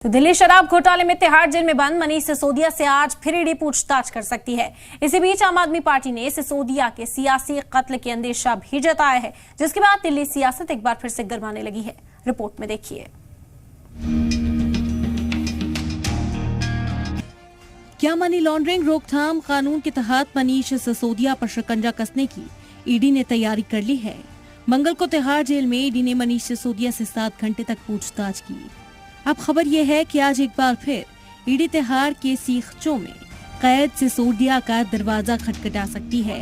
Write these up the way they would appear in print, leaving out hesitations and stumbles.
तो दिल्ली शराब घोटाले में तिहाड़ जेल में बंद मनीष सिसोदिया से आज फिर ईडी पूछताछ कर सकती है। इसी बीच आम आदमी पार्टी ने सिसोदिया के सियासी कत्ल की अंदेशा भी जताया है, जिसके बाद दिल्ली सियासत एक बार फिर से गरमाने लगी है। रिपोर्ट में देखिए। क्या मनी लॉन्ड्रिंग रोकथाम कानून के तहत मनीष सिसोदिया पर शिकंजा कसने की ईडी ने तैयारी कर ली है। मंगल को तिहाड़ जेल में ईडी ने मनीष सिसोदिया से 7 घंटे तक पूछताछ की। अब खबर यह है कि आज एक बार फिर ईडी तिहाड़ के सीखचों में कैद सिसोदिया का दरवाजा खटखटा सकती है।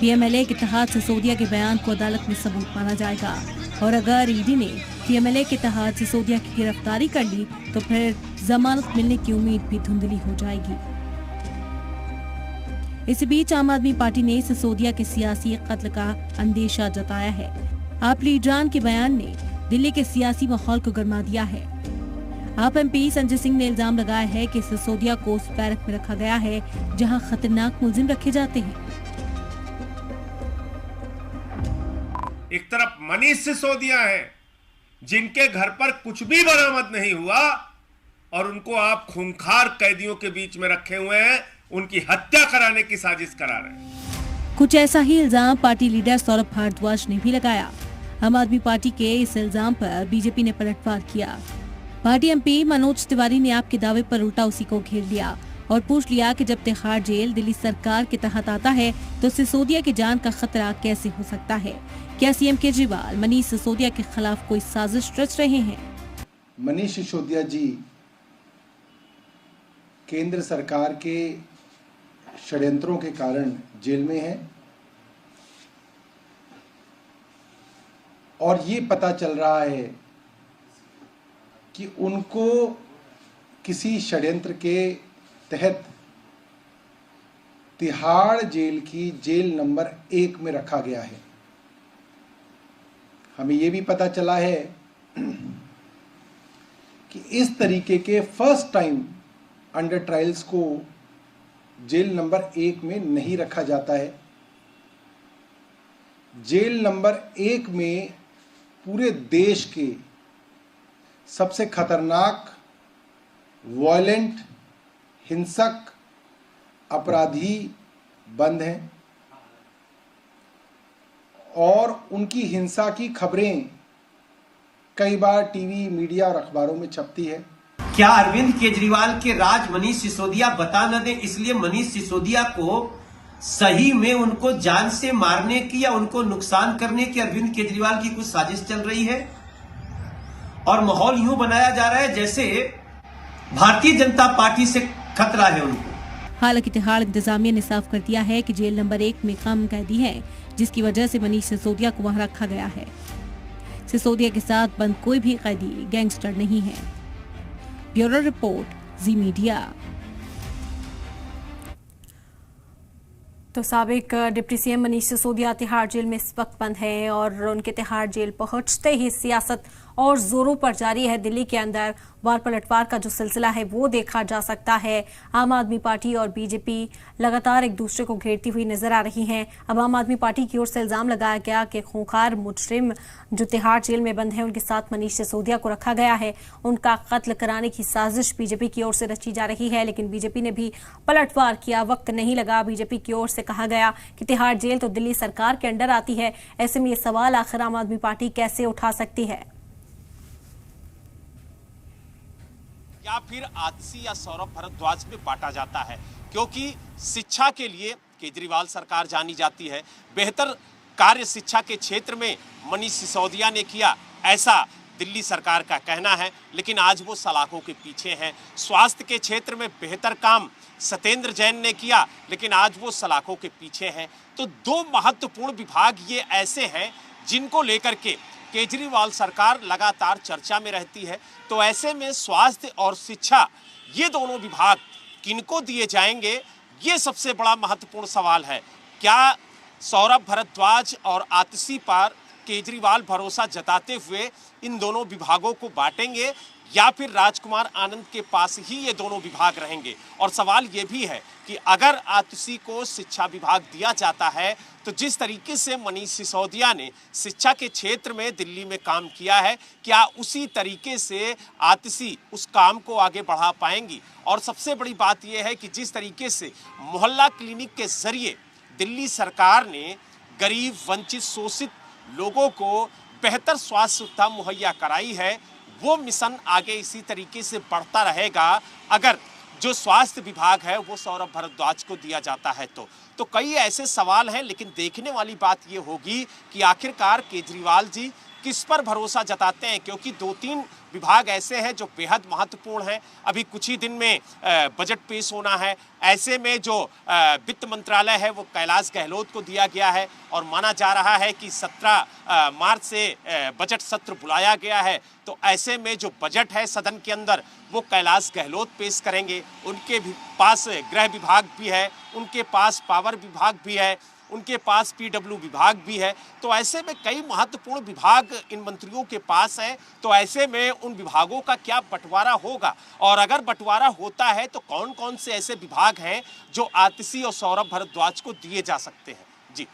पीएमएलए के तहत सिसोदिया के बयान को अदालत में सबूत माना जाएगा और अगर ईडी ने पीएमएलए के तहत सिसोदिया की गिरफ्तारी कर ली तो फिर जमानत मिलने की उम्मीद भी धुंधली हो जाएगी। इसी बीच आम आदमी पार्टी ने सिसोदिया के सियासी कत्ल का अंदेशा जताया है। आप लीडरान के बयान ने दिल्ली के सियासी माहौल को गरमा दिया है। आप एमपी संजय सिंह ने इल्जाम लगाया है कि सिसोदिया को उस बैरक में रखा गया है जहां खतरनाक मुलजिम रखे जाते हैं। एक तरफ मनीष सिसोदिया है जिनके घर पर कुछ भी बरामद नहीं हुआ और उनको आप खूंखार कैदियों के बीच में रखे हुए हैं, उनकी हत्या कराने की साजिश करा रहे हैं। कुछ ऐसा ही इल्जाम पार्टी लीडर सौरभ भारद्वाज ने भी लगाया। आम आदमी पार्टी के इस इल्जाम पर बीजेपी ने पलटवार किया। पार्टी एमपी मनोज तिवारी ने आपके दावे पर उल्टा उसी को घेर लिया और पूछ लिया कि जब तिहाड़ जेल दिल्ली सरकार के तहत आता है तो सिसोदिया की जान का खतरा कैसे हो सकता है। क्या सीएम केजरीवाल मनीष सिसोदिया के खिलाफ कोई साजिश रच रहे हैं? मनीष सिसोदिया जी केंद्र सरकार के षड्यंत्रों के कारण जेल में हैं और ये पता चल रहा है कि उनको किसी षड्यंत्र के तहत तिहाड़ जेल की जेल नंबर 1 में रखा गया है। हमें यह भी पता चला है कि इस तरीके के फर्स्ट टाइम अंडर ट्रायल्स को जेल नंबर 1 में नहीं रखा जाता है। जेल नंबर 1 में पूरे देश के सबसे खतरनाक, वॉयलेंट, हिंसक अपराधी बंद हैं और उनकी हिंसा की खबरें कई बार टीवी, मीडिया और अखबारों में छपती है। क्या अरविंद केजरीवाल के राज मनीष सिसोदिया बता न दें, इसलिए मनीष सिसोदिया को सही में उनको जान से मारने की या उनको नुकसान करने की अरविंद केजरीवाल की कुछ साजिश चल रही है और माहौल यूं बनाया जा रहा है जैसे भारतीय जनता पार्टी से खतरा है उनको। हालांकि तिहाड़ इंतजामिया ने साफ कर दिया है कि जेल नंबर 1 में कम कैदी हैं, जिसकी वजह से मनीष सिसोदिया को वहां रखा गया है। सिसोदिया के साथ बंद कोई भी कैदी गैंगस्टर नहीं है। Bureau report, Zee media. तो साबिक deputy CM Manish Sisodia Tihar jail में इस वक्त बंद है और उनके तिहाड़ जेल पहुंचते ही सियासत और जोरों पर जारी है। दिल्ली के अंदर वार पलटवार का जो सिलसिला है वो देखा जा सकता है। आम आदमी पार्टी और बीजेपी लगातार एक दूसरे को घेरती हुई नजर आ रही हैं। अब आम आदमी पार्टी की ओर से इल्जाम लगाया गया कि खूंखार मुजरिम जो तिहाड़ जेल में बंद है उनके साथ मनीष सिसोदिया को रखा गया है, उनका कत्ल कराने की साजिश बीजेपी की ओर से रची जा रही है। लेकिन बीजेपी ने भी पलटवार किया, वक्त नहीं लगा। बीजेपी की ओर से कहा गया कि तिहाड़ जेल तो दिल्ली सरकार के अंडर आती है। ऐसे में ये सवाल आखिर आम आदमी पार्टी कैसे उठा सकती है? या फिर आतिशी या सौरभ भारद्वाज में बांटा जाता है, क्योंकि शिक्षा के लिए केजरीवाल सरकार जानी जाती है। बेहतर कार्य शिक्षा के क्षेत्र में मनीष सिसोदिया ने किया, ऐसा दिल्ली सरकार का कहना है, लेकिन आज वो सलाखों के पीछे हैं। स्वास्थ्य के क्षेत्र में बेहतर काम सत्येंद्र जैन ने किया, लेकिन आज वो सलाखों के पीछे हैं। तो 2 महत्वपूर्ण विभाग ये ऐसे हैं जिनको लेकर के केजरीवाल सरकार लगातार चर्चा में रहती है। तो ऐसे में स्वास्थ्य और शिक्षा ये दोनों विभाग किनको दिए जाएंगे, ये सबसे बड़ा महत्वपूर्ण सवाल है। क्या सौरभ भारद्वाज और आतिशी पर केजरीवाल भरोसा जताते हुए इन दोनों विभागों को बांटेंगे या फिर राजकुमार आनंद के पास ही ये दोनों विभाग रहेंगे। और सवाल ये भी है कि अगर आतिशी को शिक्षा विभाग दिया जाता है तो जिस तरीके से मनीष सिसोदिया ने शिक्षा के क्षेत्र में दिल्ली में काम किया है, क्या उसी तरीके से आतिशी उस काम को आगे बढ़ा पाएंगी? और सबसे बड़ी बात यह है कि जिस तरीके से मोहल्ला क्लिनिक के जरिए दिल्ली सरकार ने गरीब, वंचित, शोषित लोगों को बेहतर स्वास्थ्य सुविधा मुहैया कराई है, वो मिशन आगे इसी तरीके से बढ़ता रहेगा अगर जो स्वास्थ्य विभाग है वो सौरभ भारद्वाज को दिया जाता है। तो कई ऐसे सवाल हैं, लेकिन देखने वाली बात ये होगी कि आखिरकार केजरीवाल जी किस पर भरोसा जताते हैं, क्योंकि 2-3 विभाग ऐसे हैं जो बेहद महत्वपूर्ण हैं। अभी कुछ ही दिन में बजट पेश होना है। ऐसे में जो वित्त मंत्रालय है वो कैलाश गहलोत को दिया गया है और माना जा रहा है कि 17 मार्च से बजट सत्र बुलाया गया है। तो ऐसे में जो बजट है सदन के अंदर वो कैलाश गहलोत पेश करेंगे। उनके भी पास गृह विभाग भी है, उनके पास पावर विभाग भी है, उनके पास पीडब्ल्यू विभाग भी है। तो ऐसे में कई महत्वपूर्ण विभाग इन मंत्रियों के पास हैं। तो ऐसे में उन विभागों का क्या बंटवारा होगा, और अगर बंटवारा होता है तो कौन कौन से ऐसे विभाग हैं जो आतिशी और सौरभ भारद्वाज को दिए जा सकते हैं? जी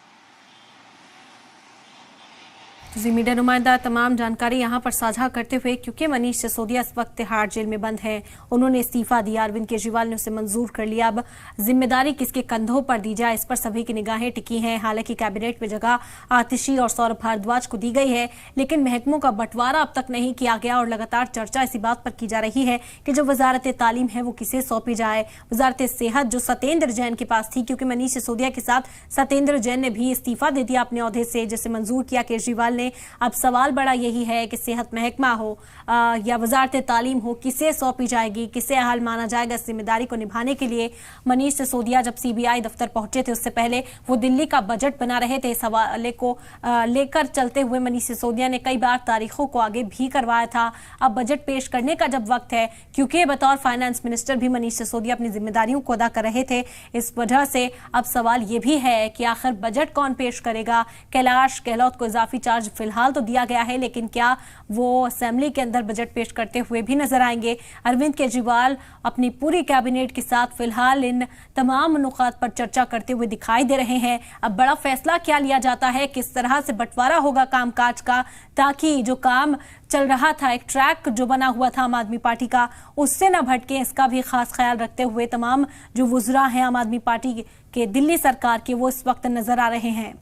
जी, मीडिया नुमाइंदा तमाम जानकारी यहां पर साझा करते हुए, क्योंकि मनीष सिसोदिया इस वक्त तिहाड़ जेल में बंद है, उन्होंने इस्तीफा दिया, अरविंद केजरीवाल ने उसे मंजूर कर लिया। अब जिम्मेदारी किसके कंधों पर दी जाए, इस पर सभी की निगाहें टिकी हैं। हालांकि कैबिनेट में जगह आतिशी और सौरभ भारद्वाज को दी गई है, लेकिन महकमों का बंटवारा अब तक नहीं किया गया और लगातार चर्चा इसी बात पर की जा रही है कि जो वजारत तालीम है वो किसे सौंपी जाए। वजारत सेहत जो सत्येंद्र जैन के पास थी, क्योंकि मनीष सिसोदिया के साथ सत्येंद्र जैन ने भी इस्तीफा दे दिया अपने ओहदे से, जिसे मंजूर किया केजरीवाल ने। अब सवाल बड़ा यही है कि सेहत महकमा हो या वजारत तालीम हो, किसे सौंपी जाएगी, किसे अहल माना जाएगा इस जिम्मेदारी को निभाने के लिए। मनीष सिसोदिया जब सीबीआई दफ्तर पहुंचे थे, उससे पहले वो दिल्ली का बजट बना रहे थे। इस हवाले को लेकर चलते हुए मनीष सिसोदिया ने कई बार तारीखों को आगे भी करवाया था। अब बजट पेश करने का जब वक्त है, क्योंकि बतौर फाइनेंस मिनिस्टर भी मनीष सिसोदिया अपनी जिम्मेदारियों को अदा कर रहे थे, इस वजह से अब सवाल ये भी है कि आखिर बजट कौन पेश करेगा। कैलाश गहलोत को इजाफी चार्ज फिलहाल तो दिया गया है, लेकिन क्या वो असेंबली के अंदर बजट पेश करते हुए भी नजर आएंगे? अरविंद केजरीवाल अपनी पूरी कैबिनेट के साथ फिलहाल इन तमाम नुकात पर चर्चा करते हुए दिखाई दे रहे हैं। अब बड़ा फैसला क्या लिया जाता है, किस तरह से बंटवारा होगा कामकाज का, ताकि जो काम चल रहा था, एक ट्रैक जो बना हुआ था आम आदमी पार्टी का, उससे न भटके, इसका भी खास ख्याल रखते हुए तमाम जो वुज़रा हैं आम आदमी पार्टी के दिल्ली सरकार के, वो इस वक्त नजर आ रहे हैं।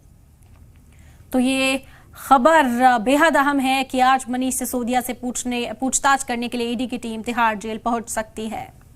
तो ये खबर बेहद अहम है कि आज मनीष सिसोदिया से पूछताछ करने के लिए ईडी की टीम तिहाड़ जेल पहुंच सकती है।